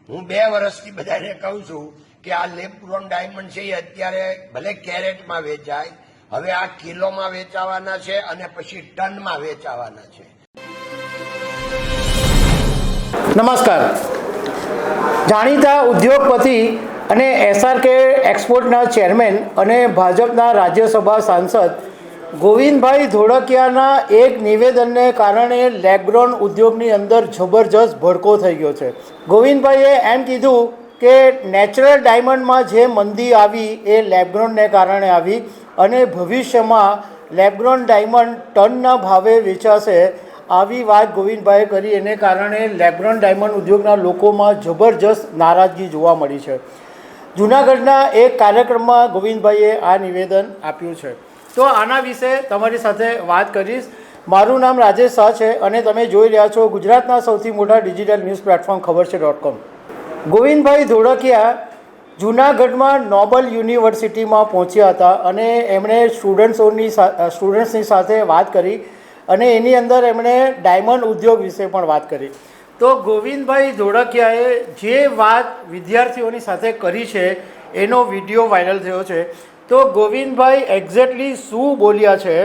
હું 2 વર્ષથી બધાને કહું છું કે આ લેબ ગ્રોન ડાયમંડ છે એ અત્યારે ભલે કેરેટમાં વેચાય, હવે આ કિલોમાં વેચાવાના છે અને પછી ટનમાં વેચાવાના છે. નમસ્કાર. જાણીતા ઉદ્યોગપતિ અને SRK એક્સપોર્ટના ચેરમેન અને ભાજપના રાજ્યસભા સાંસદ ગોવિંદભાઈ ધોળકિયાના એક નિવેદનને કારણે લેબગ્રોન ઉદ્યોગની અંદર જબરજસ્ત ભડકો થઈ ગયો છે. ગોવિંદભાઈએ એમ કીધું કે નેચરલ ડાયમંડમાં જે મંદી આવી એ લેબગ્રોનને કારણે આવી અને ભવિષ્યમાં લેબગ્રોન ડાયમંડ ટનના ભાવે વેચાશે. આવી વાત ગોવિંદભાઈએ કરી, એને કારણે લેબગ્રોન ડાયમંડ ઉદ્યોગના લોકોમાં જબરજસ્ત નારાજગી જોવા મળી છે. જૂનાગઢના એક કાર્યક્રમમાં ગોવિંદભાઈએ આ નિવેદન આપ્યું છે. તો આના વિશે તમારી સાથે વાત કરીશ. મારું નામ રાજેશ શાહ છે અને તમે જોઈ રહ્યા છો ગુજરાતના સૌથી મોટા ડિજિટલ ન્યૂઝ પ્લેટફોર્મ ખબરછે.com. ગોવિંદભાઈ ધોળકિયા જૂનાગઢમાં નોબલ યુનિવર્સિટીમાં પહોંચ્યા હતા અને એમણે સ્ટુડન્ટ્સની સાથે વાત કરી અને એની અંદર એમણે ડાયમંડ ઉદ્યોગ વિશે પણ વાત કરી. તો ગોવિંદભાઈ ધોળકિયાએ જે વાત વિદ્યાર્થીઓની સાથે કરી છે એનો વિડીયો વાયરલ થયો છે. તો ગોવિંદભાઈ એક્ઝેક્ટલી શું બોલ્યા છે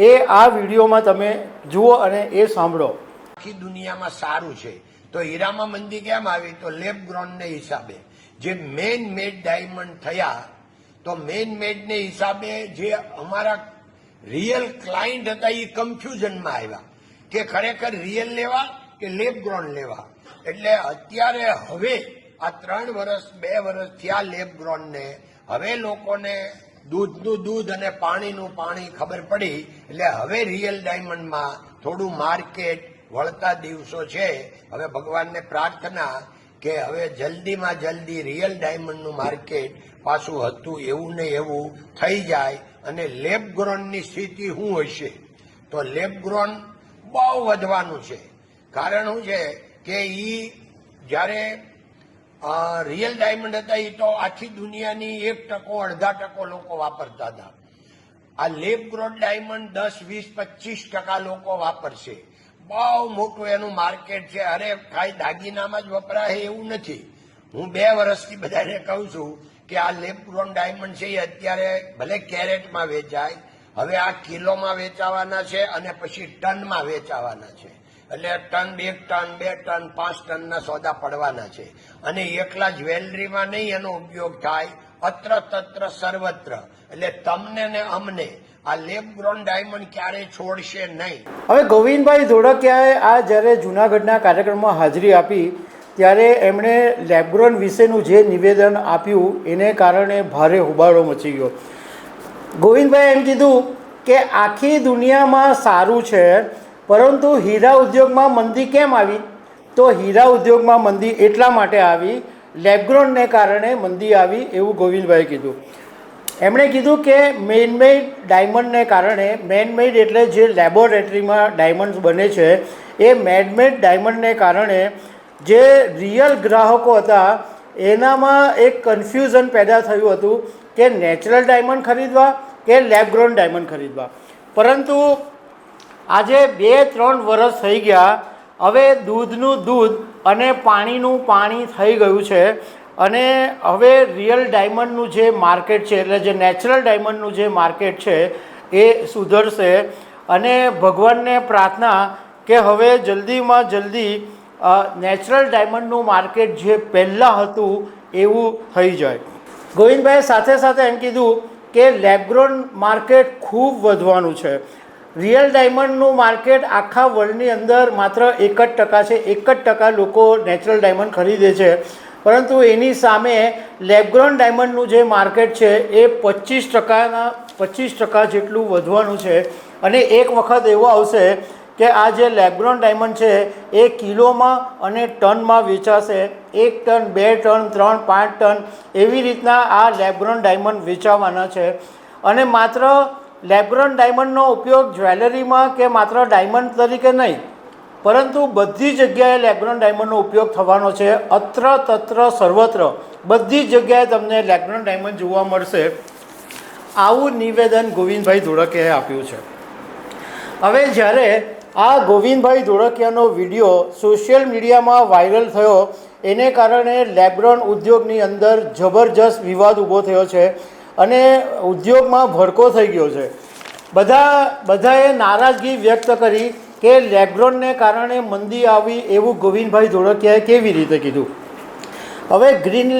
એ આ વિડીયોમાં તમે જુઓ અને એ સાંભળો. આખી દુનિયામાં સારું છે તો હીરામાં મંદી કેમ આવી? તો લેબ ગ્રોનને હિસાબે જે મેન મેડ ડાયમંડ થયા, તો મેન મેડને હિસાબે જે અમારા રિયલ ક્લાયન્ટ હતા એ કન્ફ્યુઝનમાં આવ્યા કે ખરેખર રિયલ લેવા કે લેબ ગ્રોન લેવા. એટલે અત્યારે હવે આ 3 વર્ષ 2 વર્ષ થયા લેબ ગ્રોનને, હવે લોકોને દૂધનું દૂધ અને પાણીનું પાણી ખબર પડી. એટલે હવે રિયલ ડાયમંડમાં થોડું માર્કેટ વળતા દિવસો છે. હવે ભગવાનને પ્રાર્થના કે હવે જલ્દીમાં જલ્દી રિયલ ડાયમંડનું માર્કેટ પાછું હતું એવું ને એવું થઈ જાય. અને લેબ ગ્રોનની સ્થિતિ શું હશે? તો લેબ ગ્રોન બહુ વધવાનું છે. કારણ શું છે કે જ્યારે રિયલ ડાયમંડ હતા એ તો આખી દુનિયાની 1% 1/2% લોકો વાપરતા હતા. આ લેબ ગ્રોન ડાયમંડ 10, 20, 25% લોકો વાપરશે. બહુ મોટું એનું માર્કેટ છે. અરે ખાલી દાગીનામાં જ વપરાય એવું નથી. હું 2 વર્ષથી બધાને કહું છું કે આ લેબ ગ્રોન ડાયમંડ છે એ અત્યારે ભલે કેરેટમાં વેચાય, હવે આ કિલોમાં વેચાવાના છે અને પછી ટનમાં વેચાવાના છે. એટલે ટન, 1 ટન, 2 ટન, 5 ટનના સોદા પડવાના છે. અને એકલા જ્વેલરીમાં નહીં એનો ઉપયોગ થાય, અત્ર તત્ર સર્વત્ર. એટલે તમને ને અમને આ લેબ ગ્રોન ડાયમંડ ક્યારે છોડશે નહીં. હવે ગોવિંદભાઈ ધોળકિયાએ આ જ્યારે જૂનાગઢના કાર્યક્રમમાં હાજરી આપી ત્યારે એમણે લેબગ્રોન વિશેનું જે નિવેદન આપ્યું એને કારણે ભારે હોબાળો મચી ગયો. ગોવિંદભાઈએ એમ કીધું કે આખી દુનિયામાં સારું છે, પરંતુ હીરા ઉદ્યોગમાં મંદી કેમ આવી? તો હીરા ઉદ્યોગમાં મંદી એટલા માટે આવી, લેબગ્રોનને કારણે મંદી આવી એવું ગોવિંદભાઈએ કીધું. એમણે કીધું કે મેનમેડ ડાયમંડને કારણે, મેનમેડ એટલે જે લેબોરેટરીમાં ડાયમંડ્સ બને છે એ મેનમેડ ડાયમંડને કારણે જે રિયલ ગ્રાહકો હતા એનામાં એક કન્ફ્યુઝન પેદા થયું હતું કે નેચરલ ડાયમંડ ખરીદવા કે લેબગ્રોન ડાયમંડ ખરીદવા. પરંતુ આજે 2-3 વર્ષ થઈ ગયા, હવે દૂધનું દૂધ અને પાણીનું પાણી થઈ ગયું છે અને હવે રિયલ ડાયમંડનું જે માર્કેટ છે, એટલે જે નેચરલ ડાયમંડનું જે માર્કેટ છે એ સુધરશે. અને ભગવાનને પ્રાર્થના કે હવે જલ્દીમાં જલ્દી નેચરલ ડાયમંડનું માર્કેટ જે પહેલાં હતું એવું થઈ જાય. ગોવિંદભાઈએ સાથે સાથે એમ કીધું કે લેબગ્રોન માર્કેટ ખૂબ વધવાનું છે. રિયલ ડાયમંડનું માર્કેટ આખા વર્લ્ડની અંદર માત્ર 1% છે. 1% લોકો નેચરલ ડાયમંડ ખરીદે છે. પરંતુ એની સામે લેબગ્રોન ડાયમંડનું જે માર્કેટ છે એ 25% જેટલું વધવાનું છે. અને એક વખત એવો આવશે કે આ જે લેબગ્રોન ડાયમંડ છે એ કિલોમાં અને ટનમાં વેચાશે. 1 ટન, 2 ટન, 3, 5 ટન એવી રીતના આ લેબગ્રોન ડાયમંડ વેચાવાના છે. અને માત્ર લેબગ્રોન ડાયમંડનો ઉપયોગ જ્વેલરીમાં કે માત્ર ડાયમંડ તરીકે નહીં, પરંતુ બધી જગ્યાએ લેબગ્રોન ડાયમંડનો ઉપયોગ થવાનો છે. અત્ર તત્ર સર્વત્ર બધી જગ્યાએ તમને લેબગ્રોન ડાયમંડ જોવા મળશે. આવું નિવેદન ગોવિંદભાઈ ધોળકિયાએ આપ્યું છે. હવે જ્યારે આ ગોવિંદભાઈ ધોળકિયાનો વિડીયો સોશિયલ મીડિયામાં વાયરલ થયો એને કારણે લેબ્રોન ઉદ્યોગની અંદર જબરજસ્ત વિવાદ ઊભો થયો છે અને ઉદ્યોગમાં ભડકો થઈ ગયો છે. બધાએ નારાજગી વ્યક્ત કરી કે લેબ્રોનને કારણે મંદી આવી એવું ગોવિંદભાઈ ધોળકિયાએ કેવી રીતે કીધું. હવે ગ્રીન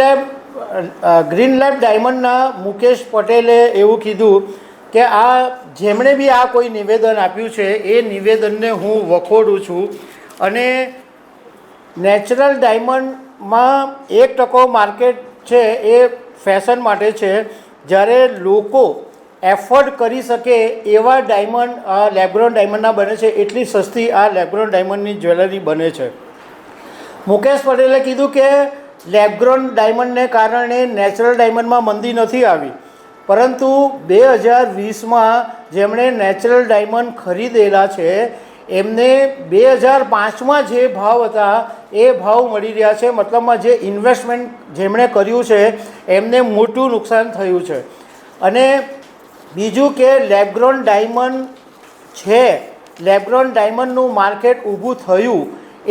લેબ ડાયમંડના મુકેશ પટેલે એવું કીધું કે જેમણે બી આ કોઈ નિવેદન આપ્યું છે એ નિવેદનને હું વખોડું છું અને નેચરલ ડાયમંડમાં 1% માર્કેટ છે એ ફેશન માટે છે, જ્યારે લોકો એફોર્ડ કરી શકે એવા ડાયમંડ લેબ્રોન ડાયમંડના બને છે, એટલી સસ્તી આ લેબ્રોન ડાયમંડની જ્વેલરી બને છે. મુકેશ પટેલે કીધું કે લેબ્રોન ડાયમંડને કારણે નેચરલ ડાયમંડમાં મંદી નથી આવી, પરંતુ 2020માં જેમણે નેચરલ ડાયમંડ ખરીદેલા છે એમને 2005માં જે ભાવ હતા એ ભાવ મળી રહ્યા છે. મતલબમાં જે ઇન્વેસ્ટમેન્ટ જેમણે કર્યું છે એમને મોટું નુકસાન થયું છે. અને બીજું કે લેબ્રોન ડાયમંડ છે, લેબ્રોન ડાયમંડનું માર્કેટ ઊભું થયું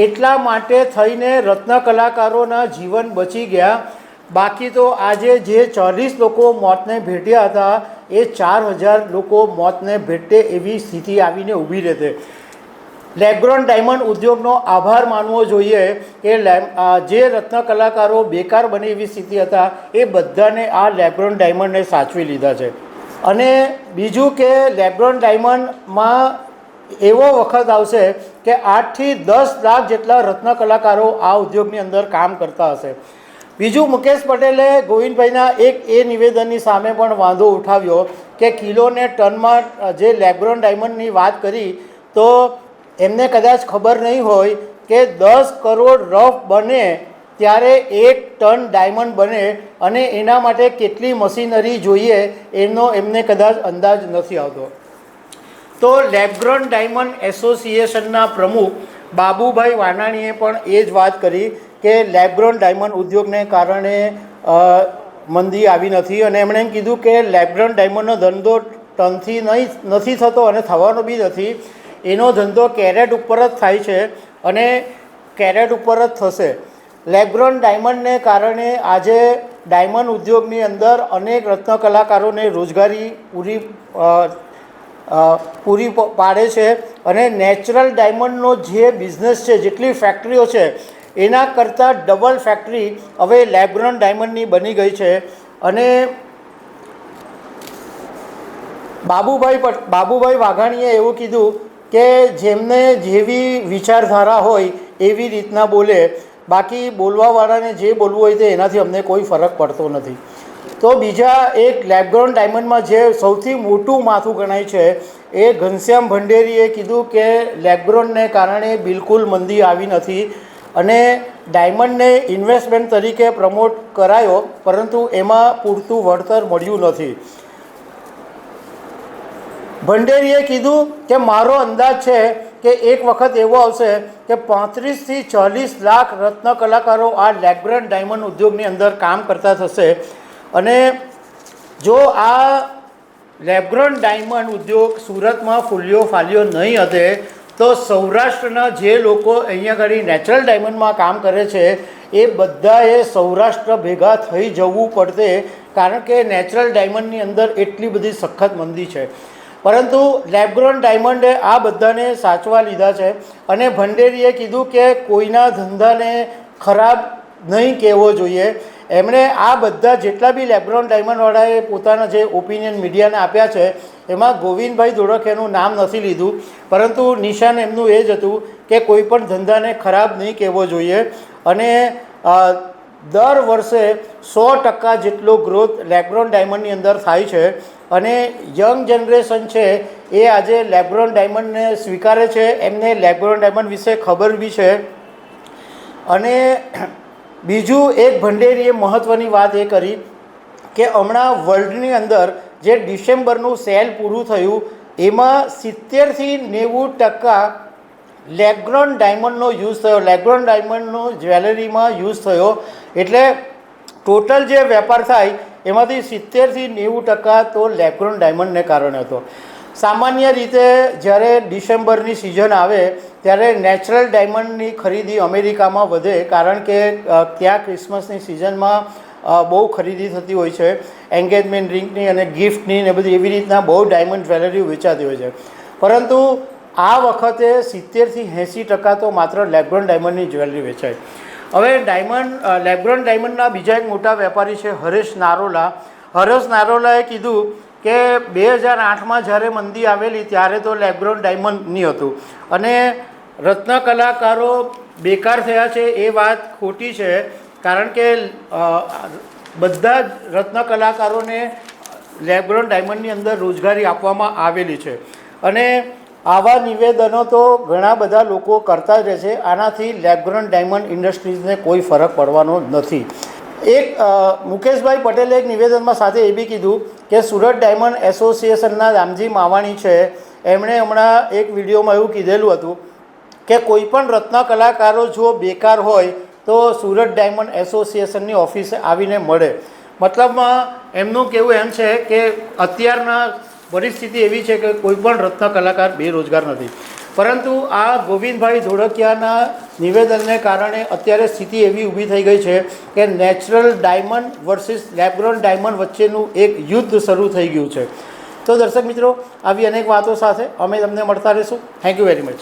એટલા માટે થઈને રત્ન કલાકારોના જીવન બચી ગયા. બાકી તો આજે જે 40 લોકો મોતને ભેટ્યા હતા એ 4000 લોકો મોતને ભેટે એવી સ્થિતિ આવીને ઊભી રહેતે. લેબ્રોન ડાયમંડ ઉદ્યોગનો આભાર માનવો જોઈએ કે જે રત્ન કલાકારો બેકાર બને એવી સ્થિતિ હતા એ બધાને આ લેબ્રોન ડાયમંડને સાચવી લીધા છે. અને બીજું કે લેબ્રોન ડાયમંડમાં એવો વખત આવશે કે 8 થી 10 લાખ જેટલા રત્ન કલાકારો આ ઉદ્યોગની અંદર કામ કરતા હશે. બીજું, મુકેશ પટેલે ગોવિંદભાઈના એ નિવેદનની સામે પણ વાંધો ઉઠાવ્યો કે કિલોને ટનમાં જે લેબ્રોન ડાયમંડની વાત કરી તો એમને કદાચ ખબર નહીં હોય કે 10 કરોડ રફ બને ત્યારે 1 ટન ડાયમંડ બને અને એના માટે કેટલી મશીનરી જોઈએ એમને કદાચ અંદાજ નથી આવતો. તો લેબ્રોન ડાયમંડ એસોસિએશનના પ્રમુખ બાબુભાઈ વાનાણીએ પણ એ જ વાત કરી કે લેબ્રોન ડાયમંડ ઉદ્યોગને કારણે મંદી આવી નથી અને એમણે એમ કીધું કે લેબ્રોન ડાયમંડનો ધંધો ટનથી નથી થતો અને થવાનો બી નથી. એનો ધંધો કેરેટ ઉપર જ થાય છે અને કેરેટ ઉપર જ થશે. લેબ્રોન ડાયમંડને કારણે આજે ડાયમંડ ઉદ્યોગની અંદર અનેક રત્ન કલાકારોને રોજગારી પૂરી પાડે છે અને નેચરલ ડાયમંડનો જે બિઝનેસ છે, જેટલી ફેક્ટરીઓ છે એના કરતાં ડબલ ફેક્ટરી હવે લેબ્રોન ડાયમંડની બની ગઈ છે. અને બાબુભાઈ વાઘાણીએ એવું કીધું કે જેમને જેવી વિચારધારા હોય એવી રીતના બોલે, બાકી બોલવાવાળાને જે બોલવું હોય તે એનાથી અમને કોઈ ફરક પડતો નથી. તો બીજા એક લેબ્રોન ડાયમંડમાં જે સૌથી મોટું માથું ગણાય છે એ ઘનશ્યામ ભંડેરીએ કીધું કે લેબ્રોનને કારણે બિલકુલ મંદી આવી નથી અને ડાયમંડને ઇન્વેસ્ટમેન્ટ તરીકે પ્રમોટ કરાયો, પરંતુ એમાં પૂરતું વળતર મળ્યું નથી. ભંડેરીએ કીધું કે મારો અંદાજ છે કે એક વખત એવો આવશે કે 35 થી 40 લાખ રત્ન કલાકારો આ લેબ્રોન ડાયમંડ ઉદ્યોગની અંદર કામ કરતા થશે. અને જો આ લેબ્રોન ડાયમંડ ઉદ્યોગ સુરતમાં ફૂલ્યો ફાલ્યો નહીં હતે તો સૌરાષ્ટ્રના જે લોકો અહીંયા આગળ નેચરલ ડાયમંડમાં કામ કરે છે એ બધાએ સૌરાષ્ટ્ર ભેગા થઈ જવું પડતે, કારણ કે નેચરલ ડાયમંડની અંદર એટલી બધી સખત મંદી છે. પરંતુ લેબ્રોન ડાયમંડે આ બધાને સાચવા લીધા છે. અને ભંડેરીએ કીધું કે કોઈના ધંધાને ખરાબ નહીં કહેવો જોઈએ. એમણે આ બધા જેટલા બી લેબ્રોન ડાયમંડવાળાએ પોતાના જે ઓપિનિયન મીડિયાને આપ્યા છે એમાં ગોવિંદભાઈ ધોળકિયાનું નામ નથી લીધું, પરંતુ નિશાન એમનું એ જ હતું કે કોઈ પણ ધંધાને ખરાબ નહીં કહેવો જોઈએ. અને દર વર્ષે 100% જેટલો ગ્રોથ લેબ્રોન ડાયમંડની અંદર થાય છે અને યંગ જનરેશન છે એ આજે લેબ્રોન ડાયમંડને સ્વીકારે છે, એમને લેબ્રોન ડાયમંડ વિશે ખબર બી છે. અને બીજું એક ભંડેરીએ મહત્ત્વની વાત એ કરી કે હમણાં વર્લ્ડની અંદર જે ડિસેમ્બરનું સેલ પૂરું થયું એમાં 70 થી 90% લેબ્રોન ડાયમંડનો યુઝ થયો, લેબ્રોન ડાયમંડનો જ્વેલરીમાં યુઝ થયો. એટલે ટોટલ જે વેપાર થાય એમાંથી 70 થી 90% તો લેબ્રોન ડાયમંડને કારણે હતો. સામાન્ય રીતે જ્યારે ડિસેમ્બરની સિઝન આવે ત્યારે નેચરલ ડાયમંડની ખરીદી અમેરિકામાં વધે, કારણ કે ત્યાં ક્રિસમસની સિઝનમાં બહુ ખરીદી થતી હોય છે, એન્ગેજમેન્ટ રિંગની અને ગિફ્ટની ને બધી એવી રીતના બહુ ડાયમંડ જ્વેલરી વેચાતી હોય છે. પરંતુ આ વખતે 70થી 80% તો માત્ર લેબ્રોન ડાયમંડની જ્વેલરી વેચાય. હવે લેબ્રોન ડાયમંડના બીજા એક મોટા વેપારી છે હરેશ નારોલા. હરેશ નારોલાએ કીધું કે 2008માં જ્યારે મંદી આવેલી ત્યારે તો લેબ્રોન ડાયમંડ નહીં હતું અને રત્ન કલાકારો બેકાર થયા છે એ વાત ખોટી છે, કારણ કે બધા જ રત્ન કલાકારોને લેબ્રોન ડાયમંડની અંદર રોજગારી આપવામાં આવેલી છે અને આવા નિવેદનો તો ઘણા બધા લોકો કરતા જ રહે છે. આનાથી લેબ્રોન ડાયમંડ ઇન્ડસ્ટ્રીઝને કોઈ ફરક પડવાનો નથી. એક મુકેશભાઈ પટેલે એક નિવેદનમાં સાથે એ બી કીધું કે સુરત ડાયમંડ એસોસિએશનના રામજી માવાણી છે, એમણે હમણાં એક વિડીયોમાં એવું કીધેલું હતું કે કોઈ પણ રત્ન કલાકારો જો બેકાર હોય તો સુરત ડાયમંડ એસોસિએશનની ઓફિસે આવીને મળે. મતલબમાં એમનું કહેવું એમ છે કે અત્યારના પરિસ્થિતિ એવી છે કે કોઈ પણ રત્ન કલાકાર બેરોજગાર નથી, પરંતુ આ ગોવિંદભાઈ ધોળકિયાના નિવેદનને કારણે અત્યારે સ્થિતિ એવી ઊભી થઈ ગઈ છે કે natural diamond versus LeBron diamond વચ્ચેનું એક યુદ્ધ શરૂ થઈ ગયું છે. તો દર્શક મિત્રો, આવી અનેક વાતો સાથે અમે તમને મળતા રહીશું. Thank you very much.